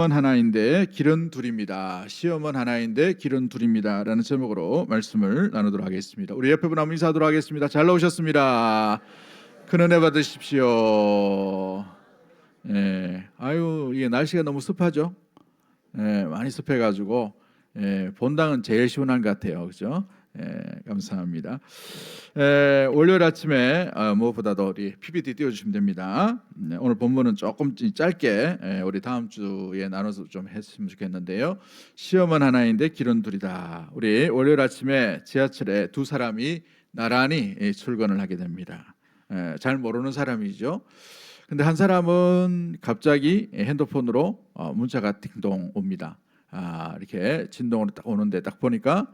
하나인데 길은 둘입니다. 시험은 하나인데 길은 둘입니다. 라는 제목으로 말씀을 나누도록 하겠습니다. 우리 옆에 분 한번 인사하도록 하겠습니다. 잘 나오셨습니다. 큰 은혜 받으십시오. 아유, 이게 날씨가 너무 습하죠? 많이 습해가지고 본당은 제일 시원한 것 같아요. 그죠? 감사합니다. 월요일 아침에 무엇보다도 우리 PPT 띄워주시면 됩니다. 오늘 본문은 조금 짧게 우리 다음 주에 나눠서 좀 했으면 좋겠는데요. 시험은 하나인데 길은 둘이다. 우리 월요일 아침에 지하철에 두 사람이 나란히 출근을 하게 됩니다. 잘 모르는 사람이죠. 근데 한 사람은 갑자기 핸드폰으로 문자가 띵동 옵니다. 이렇게 진동으로 딱 오는데 딱 보니까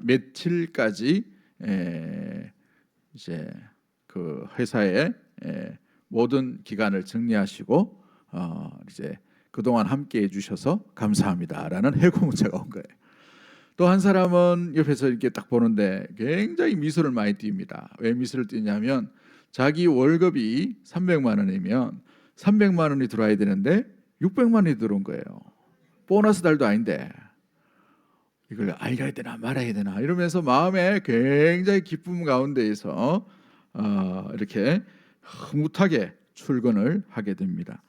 며칠까지 이제 그 회사의 모든 기간을 정리하시고 이제 그동안 함께 해주셔서 감사합니다라는 해고 문자가 온 거예요. 또 한 사람은 옆에서 이렇게 딱 보는데 굉장히 미소를 많이 띱니다. 왜 미소를 띠냐면 자기 월급이 300만 원이면 300만 원이 들어와야 되는데 600만 원이 들어온 거예요. 보너스 달도 아닌데 이걸 알려야 되나 말아야 되나 이러면서 마음에 굉장히 기쁨 가운데에서 이렇게 흐뭇하게 출근을 하게 됩니다.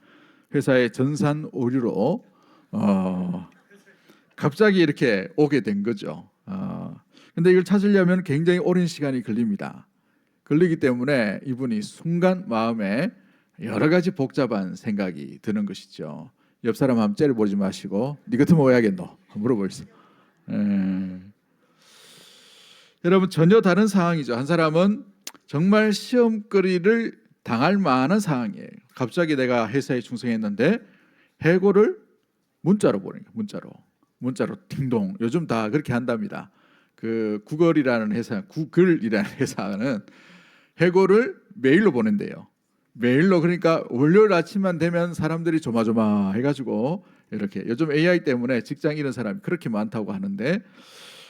회사의 전산 오류로 갑자기 이렇게 오게 된 거죠. 근데 이걸 찾으려면 굉장히 오랜 시간이 걸립니다. 걸리기 때문에 이분이 순간 마음에 여러 가지 복잡한 생각이 드는 것이죠. 옆 사람 한번 째려보지 마시고 네 같으면 뭐 해야겠노? 물어보세요. 여러분 전혀 다른 상황이죠. 한 사람은 정말 시험거리를 당할 만한 상황이에요. 갑자기 내가 회사에 충성했는데 해고를 문자로 보내니까 문자로 띵동. 요즘 다 그렇게 한답니다. 그 구글이라는 회사는 해고를 메일로 보낸대요. 메일로. 그러니까 월요일 아침만 되면 사람들이 조마조마 해가지고 이렇게 요즘 AI 때문에 직장 잃은 사람이 그렇게 많다고 하는데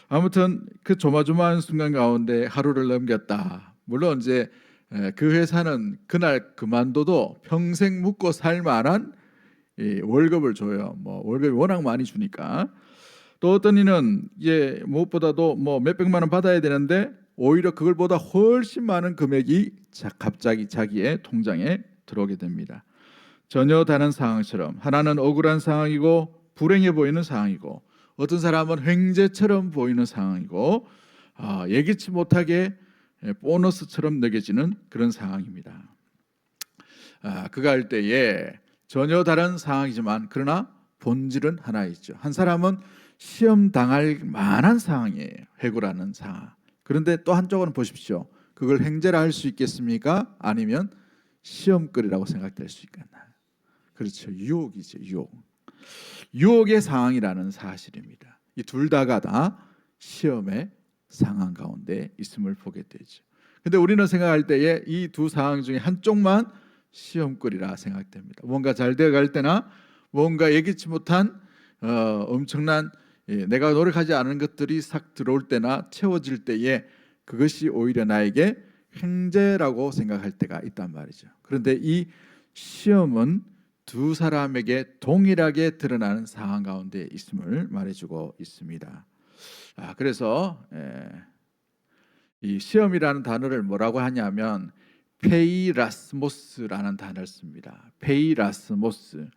아무튼 그 조마조마한 순간 가운데 하루를 넘겼다. 물론 이제 그 회사는 그날 그만둬도 평생 묵고 살 만한 월급을 줘요. 뭐 월급이 워낙 많이 주니까. 또 어떤 이는 이제 무엇보다도 뭐 몇백만 원 받아야 되는데 오히려 그걸보다 훨씬 많은 금액이 갑자기 자기의 통장에 들어오게 됩니다. 전혀 다른 상황처럼 하나는 억울한 상황이고 불행해 보이는 상황이고 어떤 사람은 횡재처럼 보이는 상황이고 예기치 못하게 보너스처럼 느껴지는 그런 상황입니다. 그가 할 때에 전혀 다른 상황이지만 그러나 본질은 하나이죠. 한 사람은 시험 당할 만한 상황이에요. 해고라는 상황. 그런데 또 한쪽은 보십시오. 그걸 횡재라 할 수 있겠습니까? 아니면 시험거리라고 생각될 수 있겠나요? 그렇죠. 유혹이죠. 유혹의 상황이라는 사실입니다. 이 둘 다가 다 시험의 상황 가운데 있음을 보게 되죠. 근데 우리는 생각할 때에 이 두 상황 중에 한쪽만 시험거리라 생각됩니다. 뭔가 잘 되어갈 때나 뭔가 예기치 못한 엄청난 내가 노력하지 않은 것들이 싹 들어올 때나 채워질 때에 그것이 오히려 나에게 횡재라고 생각할 때가 있단 말이죠. 그런데 이 시험은 두 사람에게 동일하게 드러나는 상황 가운데 있음을 말해주고 있습니다. 그래서 이 시험이라는 단어를 뭐라고 하냐면 페이라스모스라는 단어를 씁니다. 페이라스모스.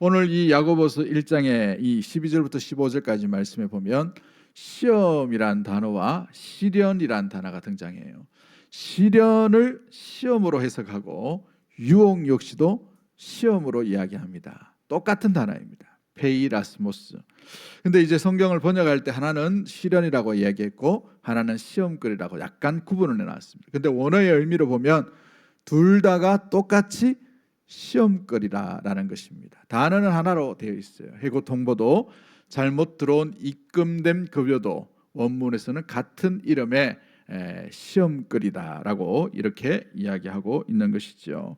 오늘 이 야고보서 1장의 이 12절부터 15절까지 말씀해 보면 시험이란 단어와 시련이란 단어가 등장해요. 시련을 시험으로 해석하고 유혹 역시도 시험으로 이야기합니다. 똑같은 단어입니다. 페이라스모스. 근데 이제 성경을 번역할 때 하나는 시련이라고 이야기했고 하나는 시험거리라고 약간 구분을 해놨습니다. 근데 원어의 의미로 보면 둘 다가 똑같이 시험거리라는 것입니다. 단어는 하나로 되어 있어요. 해고 통보도 잘못 들어온 입금된 급여도 원문에서는 같은 이름의 시험거리다라고 이렇게 이야기하고 있는 것이죠.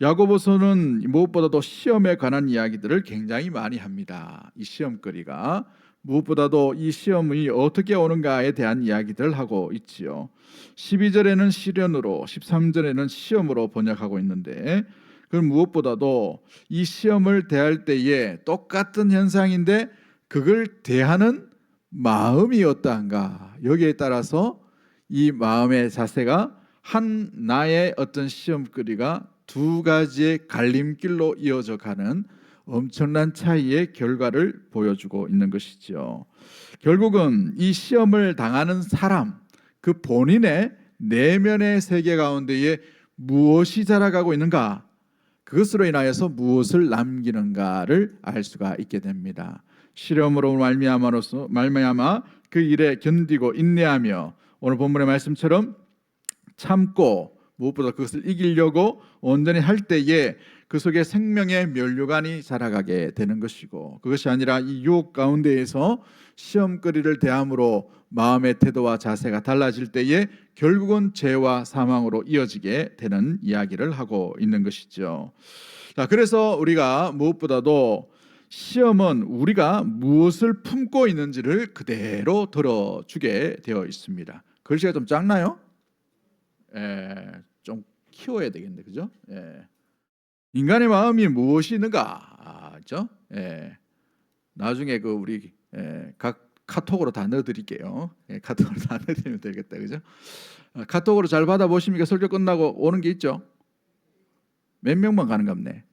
야고보서는 무엇보다도 시험에 관한 이야기들을 굉장히 많이 합니다. 이 시험거리가 무엇보다도 이 시험이 어떻게 오는가에 대한 이야기들을 하고 있지요. 12절에는 시련으로 13절에는 시험으로 번역하고 있는데 그럼 무엇보다도 이 시험을 대할 때에 똑같은 현상인데 그걸 대하는 마음이 어떠한가, 여기에 따라서 이 마음의 자세가 한 나의 어떤 시험거리가 두 가지의 갈림길로 이어져 가는 엄청난 차이의 결과를 보여주고 있는 것이죠. 결국은 이 시험을 당하는 사람, 그 본인의 내면의 세계 가운데에 무엇이 자라가고 있는가, 그것으로 인하여서 무엇을 남기는가를 알 수가 있게 됩니다. 시험으로 말미암아 그 일에 견디고 인내하며, 오늘 본문의 말씀처럼 참고 무엇보다 그것을 이기려고 온전히 할 때에 그 속에 생명의 면류관이 자라가게 되는 것이고, 그것이 아니라 이 유혹 가운데에서 시험거리를 대함으로 마음의 태도와 자세가 달라질 때에 결국은 죄와 사망으로 이어지게 되는 이야기를 하고 있는 것이죠. 자, 그래서 우리가 무엇보다도 시험은 우리가 무엇을 품고 있는지를 그대로 들어주게 되어 있습니다. 글씨가 좀 작나요? 좀 키워야 되겠네, 그죠? 인간의 마음이 무엇이 있는가, 그죠? 나중에 그 우리 각 카톡으로 다 넣어드릴게요. 카톡으로 다 넣어드리면 되겠다, 그죠? 카톡으로 잘 받아보십니까? 설교 끝나고 오는 게 있죠? 몇 명만 가는 갑네.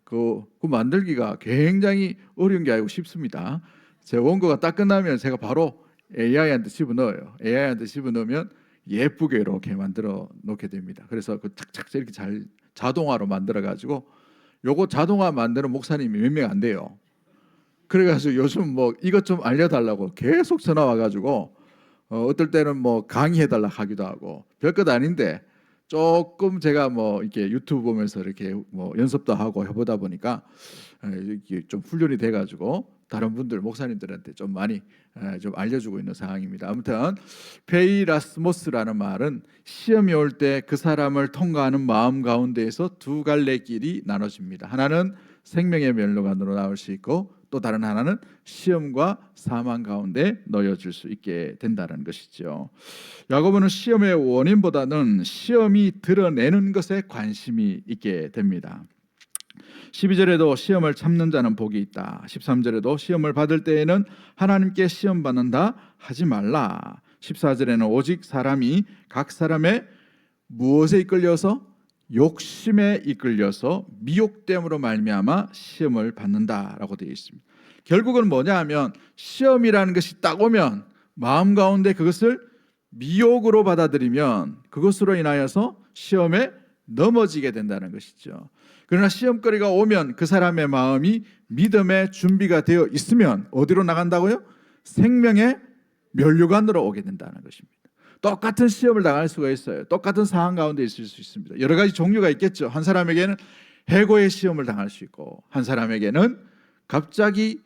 그 만들기가 굉장히 어려운 게 아니고 쉽습니다. 제 원고가 딱 끝나면 제가 바로 AI한테 집어넣어요. AI한테 집어넣으면 예쁘게 이렇게 만들어 놓게 됩니다. 그래서 그 착착 이렇게 잘 자동화로 만들어 가지고, 요거 자동화 만드는 목사님이 몇 명 안 돼요. 그래가지고 요즘 뭐 이것 좀 알려달라고 계속 전화 와가지고 어떨 때는 뭐 강의해달라 하기도 하고, 별것 아닌데 조금 제가 뭐 이렇게 유튜브 보면서 이렇게 뭐 연습도 하고 해보다 보니까 이게 좀 훈련이 돼가지고 다른 분들 목사님들한테 좀 많이 좀 알려주고 있는 상황입니다. 아무튼 페이라스모스라는 말은 시험이 올 때 그 사람을 통과하는 마음 가운데에서 두 갈래 길이 나눠집니다. 하나는 생명의 면류관으로 나올 수 있고, 또 다른 하나는 시험과 사망 가운데 놓여질 수 있게 된다는 것이죠. 야고보는 시험의 원인보다는 시험이 드러내는 것에 관심이 있게 됩니다. 12절에도 시험을 참는 자는 복이 있다. 13절에도 시험을 받을 때에는 하나님께 시험 받는다 하지 말라. 14절에는 오직 사람이 각 사람의 무엇에 이끌려서, 욕심에 이끌려서 미혹됨으로 말미암아 시험을 받는다라고 되어 있습니다. 결국은 뭐냐 하면, 시험이라는 것이 딱 오면 마음 가운데 그것을 미혹으로 받아들이면 그것으로 인하여서 시험에 넘어지게 된다는 것이죠. 그러나 시험거리가 오면 그 사람의 마음이 믿음의 준비가 되어 있으면 어디로 나간다고요? 생명의 면류관으로 오게 된다는 것입니다. 똑같은 시험을 당할 수가 있어요. 똑같은 상황 가운데 있을 수 있습니다. 여러 가지 종류가 있겠죠. 한 사람에게는 해고의 시험을 당할 수 있고, 한 사람에게는 갑자기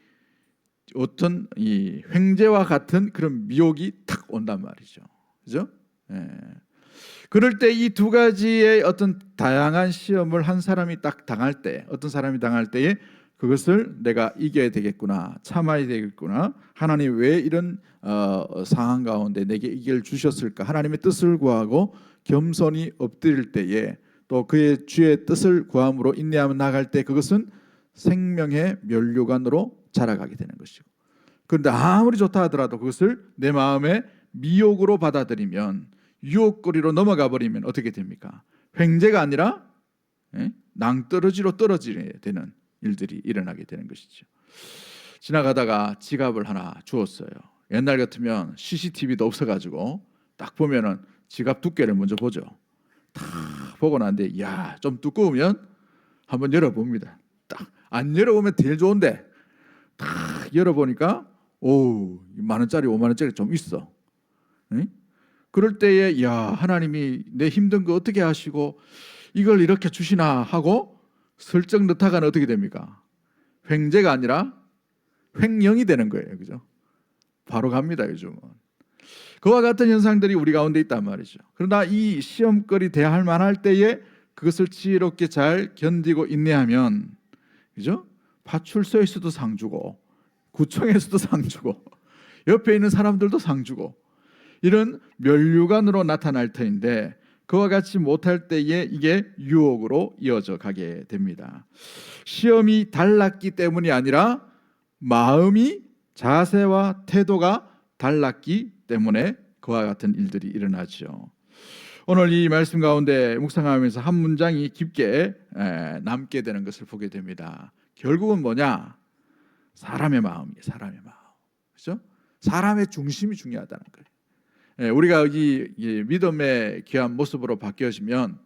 어떤 이 횡재와 같은 그런 미혹이 탁 온단 말이죠. 그죠? 그럴 때 이 두 가지의 어떤 다양한 시험을 한 사람이 딱 당할 때, 어떤 사람이 당할 때에 그것을 내가 이겨야 되겠구나, 참아야 되겠구나, 하나님 왜 이런 상황 가운데 내게 이길 주셨을까, 하나님의 뜻을 구하고 겸손히 엎드릴 때에, 또 그의 주의 뜻을 구함으로 인내하며 나갈 때 그것은 생명의 면류관으로 자라가게 되는 것이고, 그런데 아무리 좋다 하더라도 그것을 내 마음의 미혹으로 받아들이면, 유혹거리로 넘어가 버리면 어떻게 됩니까? 횡재가 아니라 낭떠러지로 떨어지게 되는 일들이 일어나게 되는 것이죠. 지나가다가 지갑을 하나 주웠어요. 옛날 같으면 CCTV도 없어가지고 딱 보면은 지갑 두께를 먼저 보죠. 다 보고 난 뒤에 좀 두꺼우면 한번 열어봅니다. 딱 안 열어보면 제일 좋은데 딱 열어보니까 오, 10,000원짜리 50,000원짜리 좀 있어. 그럴 때에 하나님이 내 힘든 거 어떻게 하시고 이걸 이렇게 주시나 하고 슬쩍 넣다가는 어떻게 됩니까? 횡재가 아니라 횡령이 되는 거예요. 그죠? 바로 갑니다, 요즘은. 그와 같은 현상들이 우리 가운데 있단 말이죠. 그러나 이 시험거리 대할 만할 때에 그것을 지혜롭게 잘 견디고 인내하면, 그죠? 파출소에서도 상 주고, 구청에서도 상 주고, 옆에 있는 사람들도 상 주고, 이런 면류관으로 나타날 터인데, 그와 같이 못할 때에 이게 유혹으로 이어져 가게 됩니다. 시험이 달랐기 때문이 아니라 마음이, 자세와 태도가 달랐기 때문에 그와 같은 일들이 일어나죠. 오늘 이 말씀 가운데 묵상하면서 한 문장이 깊게 남게 되는 것을 보게 됩니다. 결국은 뭐냐? 사람의 마음이에요. 사람의 마음. 그렇죠? 사람의 중심이 중요하다는 거예요. 우리가 이 믿음의 귀한 모습으로 바뀌어지면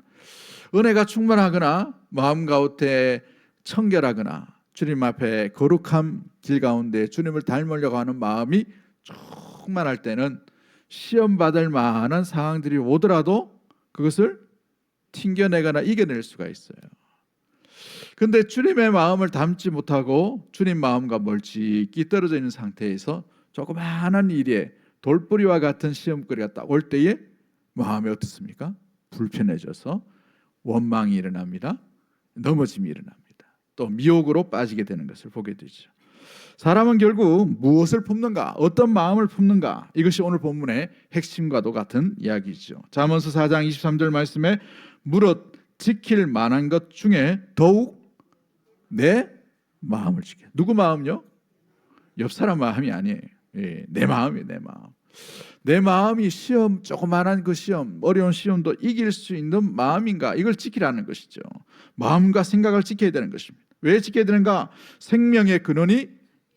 은혜가 충만하거나 마음 가운데 청결하거나 주님 앞에 거룩한 길 가운데 주님을 닮으려고 하는 마음이 충만할 때는 시험 받을 만한 상황들이 오더라도 그것을 튕겨내거나 이겨낼 수가 있어요. 근데 주님의 마음을 담지 못하고 주님 마음과 멀찍이 떨어져 있는 상태에서 조그마한 일에 돌뿌리와 같은 시험거리가 딱 올 때에 마음이 어떻습니까? 불편해져서 원망이 일어납니다. 넘어짐이 일어납니다. 또 미혹으로 빠지게 되는 것을 보게 되죠. 사람은 결국 무엇을 품는가, 어떤 마음을 품는가, 이것이 오늘 본문의 핵심과도 같은 이야기죠. 잠언서 4장 23절 말씀에 무릇 지킬 만한 것 중에 더욱 내 마음을 지켜. 누구 마음요? 옆 사람 마음이 아니에요. 내 마음이에요. 내 마음. 내 마음이 시험, 조그마한 그 시험, 어려운 시험도 이길 수 있는 마음인가, 이걸 지키라는 것이죠. 마음과 생각을 지켜야 되는 것입니다. 왜 지켜야 되는가? 생명의 근원이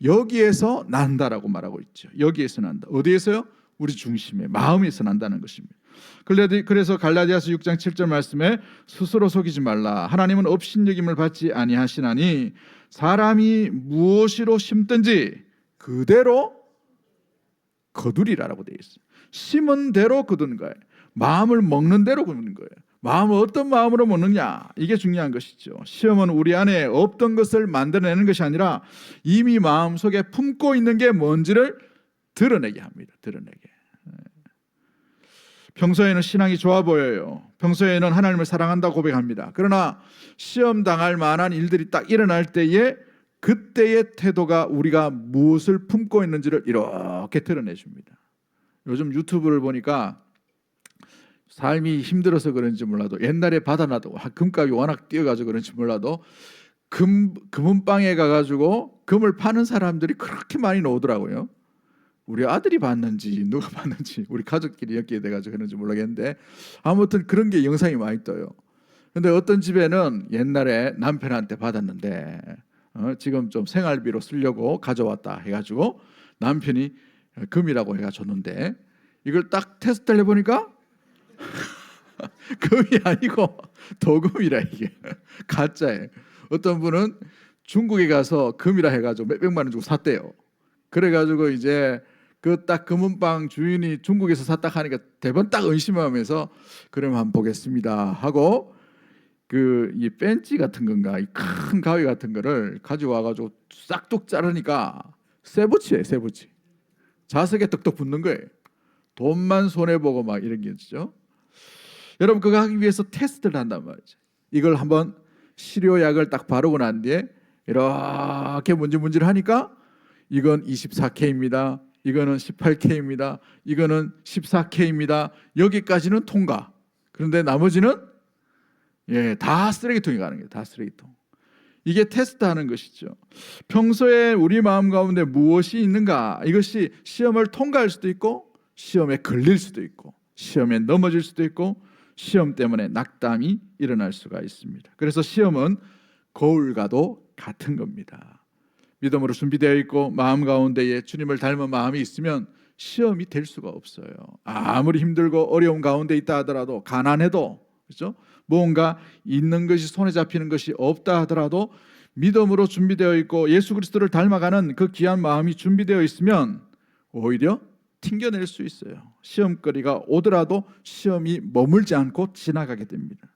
여기에서 난다라고 말하고 있죠. 여기에서 난다. 어디에서요? 우리 중심에, 마음에서 난다는 것입니다. 그래서 갈라디아서 6장 7절 말씀에 스스로 속이지 말라. 하나님은 업신여김을 받지 아니하시나니 사람이 무엇으로 심든지 그대로 거두리라라고 되어 있어요. 심은 대로 거두는 거예요. 마음을 먹는 대로 거두는 거예요. 마음을 어떤 마음으로 먹느냐, 이게 중요한 것이죠. 시험은 우리 안에 없던 것을 만들어내는 것이 아니라 이미 마음속에 품고 있는 게 뭔지를 드러내게 합니다. 드러내게. 평소에는 신앙이 좋아 보여요. 평소에는 하나님을 사랑한다고 고백합니다. 그러나 시험 당할 만한 일들이 딱 일어날 때에 그때의 태도가 우리가 무엇을 품고 있는지를 이렇게 드러내줍니다. 요즘 유튜브를 보니까 삶이 힘들어서 그런지 몰라도, 옛날에 받아놔도 금값이 워낙 뛰어가지고 그런지 몰라도 금은방에 가가지고 금을 파는 사람들이 그렇게 많이 나오더라고요. 우리 아들이 봤는지 누가 봤는지 우리 가족끼리 엮이게 돼가지고 그런지 모르겠는데 아무튼 그런 게 영상이 많이 떠요. 근데 어떤 집에는 옛날에 남편한테 받았는데 지금 좀 생활비로 쓰려고 가져왔다 해가지고 남편이 금이라고 해가 줬는데 이걸 딱 테스트를 해보니까 금이 아니고 도금이라, 이게 가짜예요. 어떤 분은 중국에 가서 금이라 해가지고 몇백만 원 주고 샀대요. 그래가지고 이제 그 딱 금은방 주인이 중국에서 샀다 하니까 대번 딱 의심하면서 그럼 한번 보겠습니다 하고 그 이 벤치 같은 건가, 이 큰 가위 같은 거를 가지고 와가지고 싹둑 자르니까 쇠붙이에요. 쇠붙이. 자석에 떡떡 붙는 거예요. 돈만 손해보고 막 이런 게 있죠. 여러분, 그거 하기 위해서 테스트를 한단 말이죠. 이걸 한번 시료약을 딱 바르고 난 뒤에 이렇게 문질문질 하니까 이건 24K입니다. 이거는 18K입니다. 이거는 14K입니다. 여기까지는 통과. 그런데 나머지는 다 쓰레기통에 가는 거예요. 다 쓰레기통. 이게 테스트하는 것이죠. 평소에 우리 마음 가운데 무엇이 있는가, 이것이 시험을 통과할 수도 있고 시험에 걸릴 수도 있고 시험에 넘어질 수도 있고 시험 때문에 낙담이 일어날 수가 있습니다. 그래서 시험은 거울과도 같은 겁니다. 믿음으로 준비되어 있고 마음 가운데에 주님을 닮은 마음이 있으면 시험이 될 수가 없어요. 아무리 힘들고 어려운 가운데 있다 하더라도, 가난해도, 그렇죠? 뭔가 있는 것이 손에 잡히는 것이 없다 하더라도 믿음으로 준비되어 있고 예수 그리스도를 닮아가는 그 귀한 마음이 준비되어 있으면 오히려 튕겨낼 수 있어요. 시험거리가 오더라도 시험이 머물지 않고 지나가게 됩니다.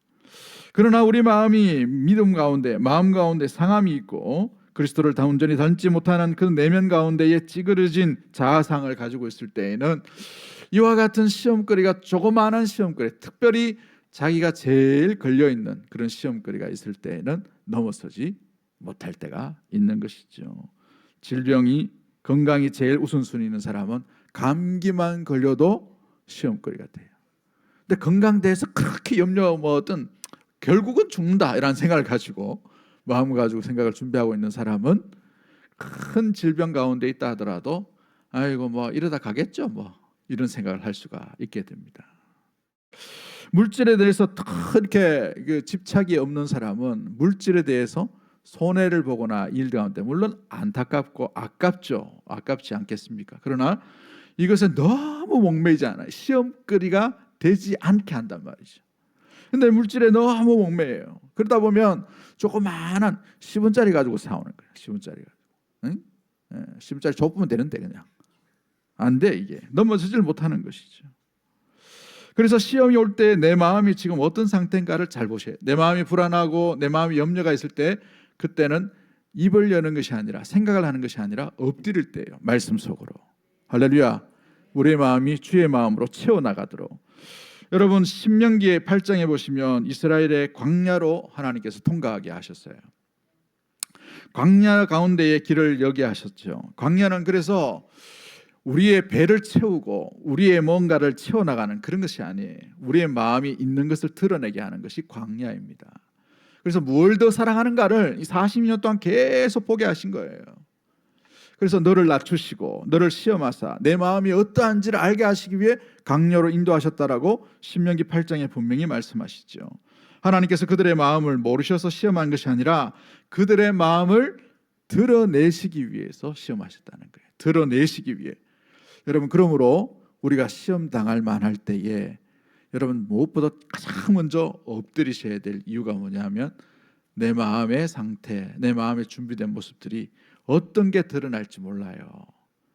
그러나 우리 마음이 믿음 가운데, 마음 가운데 상함이 있고 그리스도를 온전히 닮지 못하는 그 내면 가운데에 찌그러진 자아상을 가지고 있을 때에는 이와 같은 시험거리가, 조그마한 시험거리, 특별히 자기가 제일 걸려있는 그런 시험거리가 있을 때에는 넘어서지 못할 때가 있는 것이죠. 질병이, 건강이 제일 우선순위 있는 사람은 감기만 걸려도 시험거리가 돼요. 근데 건강에 대해서 그렇게 염려 뭐 어떤 결국은 죽는다 이런 생각을 가지고 마음을 가지고 생각을 준비하고 있는 사람은 큰 질병 가운데 있다 하더라도 아이고 뭐 이러다 가겠죠 뭐 이런 생각을 할 수가 있게 됩니다. 물질에 대해서 더 이렇게 집착이 없는 사람은 물질에 대해서 손해를 보거나 일 가운데 물론 안타깝고 아깝죠. 아깝지 않겠습니까? 그러나 이것에 너무 목매이지 않아요. 시험거리가 되지 않게 한단 말이죠. 근데 물질에 너무 목매예요. 그러다 보면 조그마한 10원짜리 가지고 사오는 거예요. 10원짜리 가지고. 응? 10원짜리 좁으면 되는데 그냥. 안 돼 이게. 넘어서질 못하는 것이죠. 그래서 시험이 올 때 내 마음이 지금 어떤 상태인가를 잘 보셔야 돼요. 내 마음이 불안하고 내 마음이 염려가 있을 때 그때는 입을 여는 것이 아니라 생각을 하는 것이 아니라 엎드릴 때예요. 말씀 속으로. 할렐루야. 우리의 마음이 주의 마음으로 채워나가도록. 여러분 신명기의 8장에 보시면 이스라엘의 광야로 하나님께서 통과하게 하셨어요. 광야 가운데의 길을 여기 하셨죠. 광야는 그래서 우리의 배를 채우고 우리의 뭔가를 채워나가는 그런 것이 아니에요. 우리의 마음이 있는 것을 드러내게 하는 것이 광야입니다. 그래서 뭘 더 사랑하는가를 40년 동안 계속 보게 하신 거예요. 그래서 너를 낮추시고 너를 시험하사 내 마음이 어떠한지를 알게 하시기 위해 강요로 인도하셨다라고 신명기 8장에 분명히 말씀하시죠. 하나님께서 그들의 마음을 모르셔서 시험한 것이 아니라 그들의 마음을 드러내시기 위해서 시험하셨다는 거예요. 드러내시기 위해. 여러분 그러므로 우리가 시험 당할 만할 때에 여러분 무엇보다 가장 먼저 엎드리셔야 될 이유가 뭐냐면 내 마음의 상태, 내 마음의 준비된 모습들이 어떤 게 드러날지 몰라요.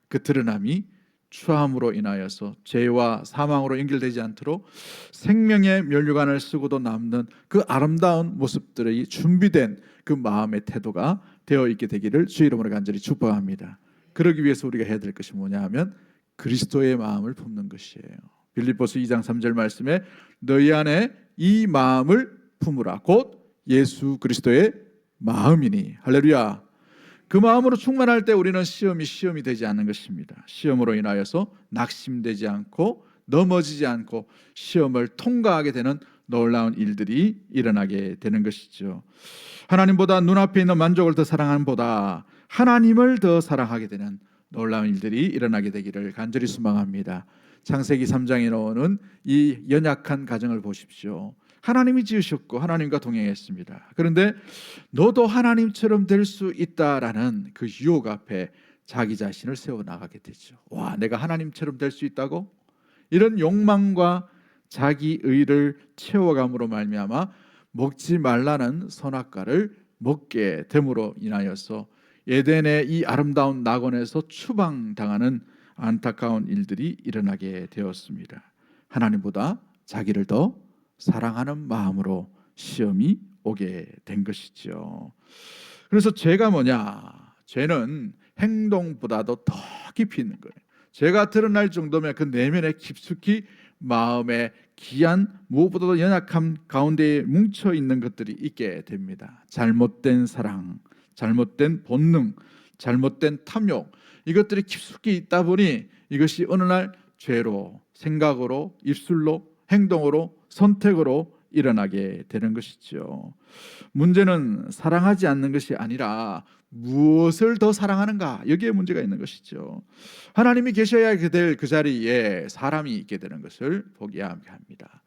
그 드러남이 추함으로 인하여서 죄와 사망으로 연결되지 않도록 생명의 면류관을 쓰고도 남는 그 아름다운 모습들이 준비된 그 마음의 태도가 되어 있게 되기를 주 이름으로 간절히 축복합니다. 그러기 위해서 우리가 해야 될 것이 뭐냐 하면 그리스도의 마음을 품는 것이에요. 빌립보서 2장 3절 말씀에 너희 안에 이 마음을 품으라 곧 예수 그리스도의 마음이니. 할렐루야. 그 마음으로 충만할 때 우리는 시험이 되지 않는 것입니다. 시험으로 인하여서 낙심되지 않고 넘어지지 않고 시험을 통과하게 되는 놀라운 일들이 일어나게 되는 것이죠. 하나님보다 눈앞에 있는 만족을 더 사랑함보다 하나님을 더 사랑하게 되는 놀라운 일들이 일어나게 되기를 간절히 소망합니다. 창세기 3장에 나오는 이 연약한 가정을 보십시오. 하나님이 지으셨고 하나님과 동행했습니다. 그런데 너도 하나님처럼 될 수 있다라는 그 유혹 앞에 자기 자신을 세워나가게 되죠. 와, 내가 하나님처럼 될 수 있다고? 이런 욕망과 자기 의를 채워감으로 말미암아 먹지 말라는 선악과를 먹게 됨으로 인하여서 에덴의 이 아름다운 낙원에서 추방당하는 안타까운 일들이 일어나게 되었습니다. 하나님보다 자기를 더 사랑하는 마음으로 시험이 오게 된 것이죠. 그래서 죄가 뭐냐? 죄는 행동보다도 더 깊이 있는 거예요. 죄가 드러날 정도면 그 내면에 깊숙이 마음에 기한 무엇보다도 연약함 가운데에 뭉쳐 있는 것들이 있게 됩니다. 잘못된 사랑, 잘못된 본능, 잘못된 탐욕, 이것들이 깊숙이 있다 보니 이것이 어느 날 죄로, 생각으로, 입술로, 행동으로, 선택으로 일어나게 되는 것이죠. 문제는 사랑하지 않는 것이 아니라 무엇을 더 사랑하는가, 여기에 문제가 있는 것이죠. 하나님이 계셔야 될 그 자리에 사람이 있게 되는 것을 보게 합니다.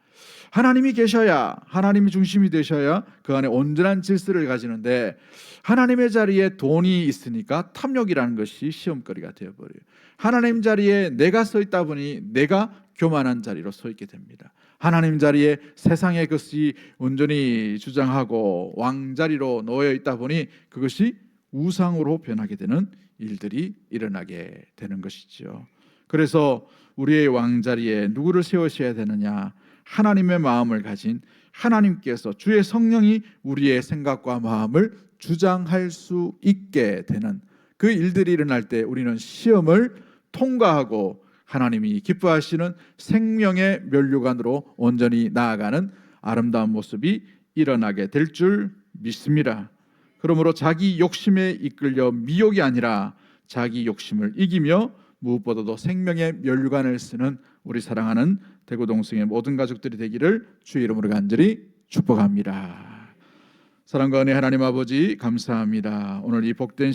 하나님이 계셔야, 하나님이 중심이 되셔야 그 안에 온전한 질서를 가지는데 하나님의 자리에 돈이 있으니까 탐욕이라는 것이 시험거리가 되어버려요. 하나님 자리에 내가 서 있다 보니 내가 교만한 자리로 서 있게 됩니다. 하나님 자리에 세상의 것이 온전히 주장하고 왕자리로 놓여 있다 보니 그것이 우상으로 변하게 되는 일들이 일어나게 되는 것이죠. 그래서 우리의 왕자리에 누구를 세우셔야 되느냐? 하나님의 마음을 가진 하나님께서, 주의 성령이 우리의 생각과 마음을 주장할 수 있게 되는 그 일들이 일어날 때 우리는 시험을 통과하고 하나님이 기뻐하시는 생명의 면류관으로 온전히 나아가는 아름다운 모습이 일어나게 될 줄 믿습니다. 그러므로 자기 욕심에 이끌려 미혹이 아니라 자기 욕심을 이기며 무엇보다도 생명의 면류관을 쓰는 우리 사랑하는 대구 동성의 모든 가족들이 되기를 주의 이름으로 간절히 축복합니다. 사랑과 은혜 하나님 아버지 감사합니다. 오늘 이 복된